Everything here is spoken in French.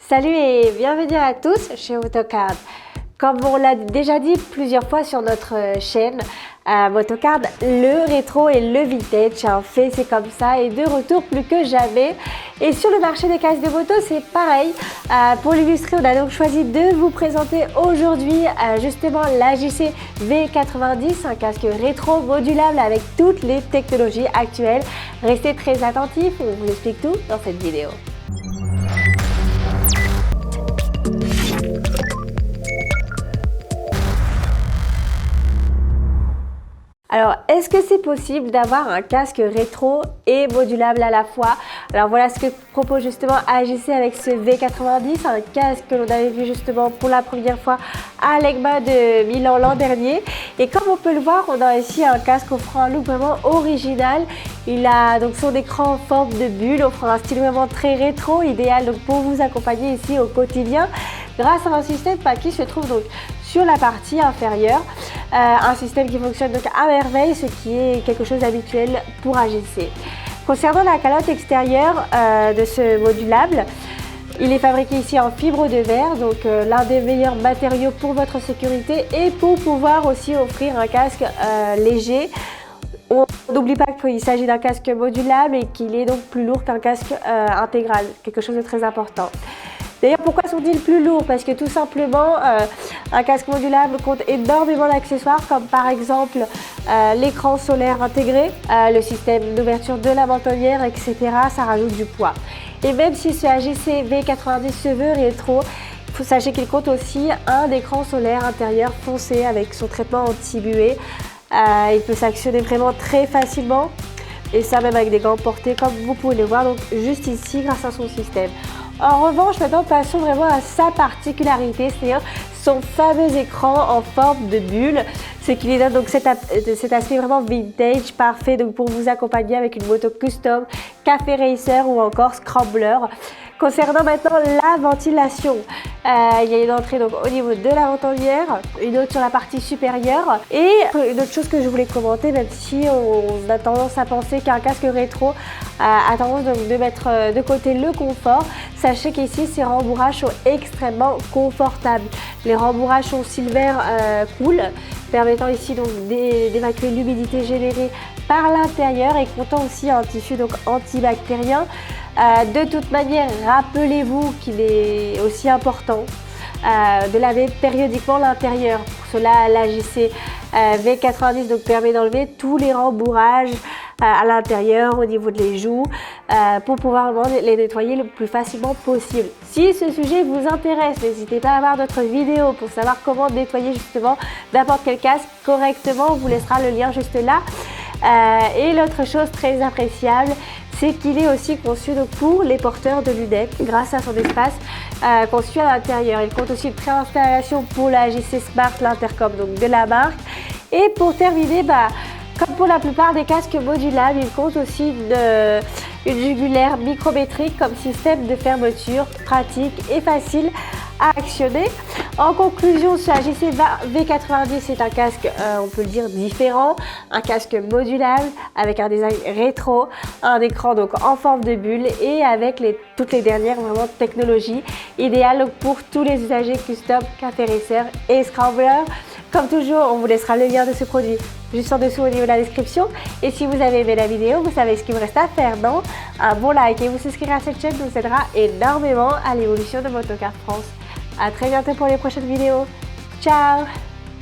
Salut et bienvenue à tous chez Motocard. Comme on l'a déjà dit plusieurs fois sur notre chaîne, Motocard, le rétro et le vintage, en fait c'est comme ça, et de retour plus que jamais. Et sur le marché des casques de moto, c'est pareil. Pour l'illustrer, on a donc choisi de vous présenter aujourd'hui justement la JC V90, un casque rétro modulable avec toutes les technologies actuelles. Restez très attentifs, on vous explique tout dans cette vidéo. Alors, est-ce que c'est possible d'avoir un casque rétro et modulable à la fois? Alors voilà ce que propose justement AJC avec ce V90, un casque que l'on avait vu justement pour la première fois à l'EICMA de Milan l'an dernier. Et comme on peut le voir, on a ici un casque offrant un look vraiment original. Il a donc son écran en forme de bulle, offrant un style vraiment très rétro, idéal donc pour vous accompagner ici au quotidien, grâce à un système qui se trouve donc sur la partie inférieure, un système qui fonctionne donc à merveille, ce qui est quelque chose d'habituel pour AJC. Concernant la calotte extérieure de ce modulable, il est fabriqué ici en fibre de verre, donc l'un des meilleurs matériaux pour votre sécurité et pour pouvoir aussi offrir un casque léger. On n'oublie pas qu'il s'agit d'un casque modulable et qu'il est donc plus lourd qu'un casque intégral, quelque chose de très important. D'ailleurs, pourquoi sont-ils plus lourds? Parce que tout simplement, un casque modulable compte énormément d'accessoires comme par exemple l'écran solaire intégré, le système d'ouverture de la mentonnière, etc. Ça rajoute du poids. Et même si ce AJC V90 se veut rétro, sachez qu'il compte aussi un écran solaire intérieur foncé avec son traitement anti-buée. Il peut s'actionner vraiment très facilement et ça même avec des gants portés comme vous pouvez le voir donc juste ici grâce à son système. En revanche, maintenant passons vraiment à sa particularité, c'est-à-dire son fameux écran en forme de bulle, ce qui lui donne donc cet aspect vraiment vintage, parfait donc pour vous accompagner avec une moto custom, café racer ou encore scrambler. Concernant maintenant la ventilation, il y a une entrée donc au niveau de la mentonnière, une autre sur la partie supérieure et une autre chose que je voulais commenter, même si on a tendance à penser qu'un casque rétro a tendance donc de mettre de côté le confort, sachez qu'ici ces rembourrages sont extrêmement confortables. Les rembourrages sont silver cool, permettant ici donc d'évacuer l'humidité générée par l'intérieur et comptant aussi un tissu donc antibactérien. De toute manière, rappelez-vous qu'il est aussi important de laver périodiquement l'intérieur. Pour cela, l'AJC V90 donc permet d'enlever tous les rembourrages à l'intérieur, au niveau des joues, pour pouvoir les nettoyer le plus facilement possible. Si ce sujet vous intéresse, n'hésitez pas à voir d'autres vidéos pour savoir comment nettoyer justement n'importe quel casque correctement. On vous laissera le lien juste là. Et l'autre chose très appréciable, c'est qu'il est aussi conçu donc pour les porteurs de lunettes grâce à son espace conçu à l'intérieur. Il compte aussi une préinstallation pour la AJC Smart, l'intercom donc de la marque. Et pour terminer, comme pour la plupart des casques modulables, il compte aussi une jugulaire micrométrique comme système de fermeture pratique et facile à actionner. En conclusion, ce AJC V90 est un casque, on peut le dire, différent, un casque modulable avec un design rétro, un écran donc en forme de bulle et avec toutes les dernières vraiment technologies, idéal pour tous les usagers custom, café racer et scrambler. Comme toujours, on vous laissera le lien de ce produit juste en dessous au niveau de la description. Et si vous avez aimé la vidéo, vous savez ce qu'il vous reste à faire, non? Un bon like et vous souscrire à cette chaîne nous aidera énormément à l'évolution de Motocard France. À très bientôt pour les prochaines vidéos. Ciao!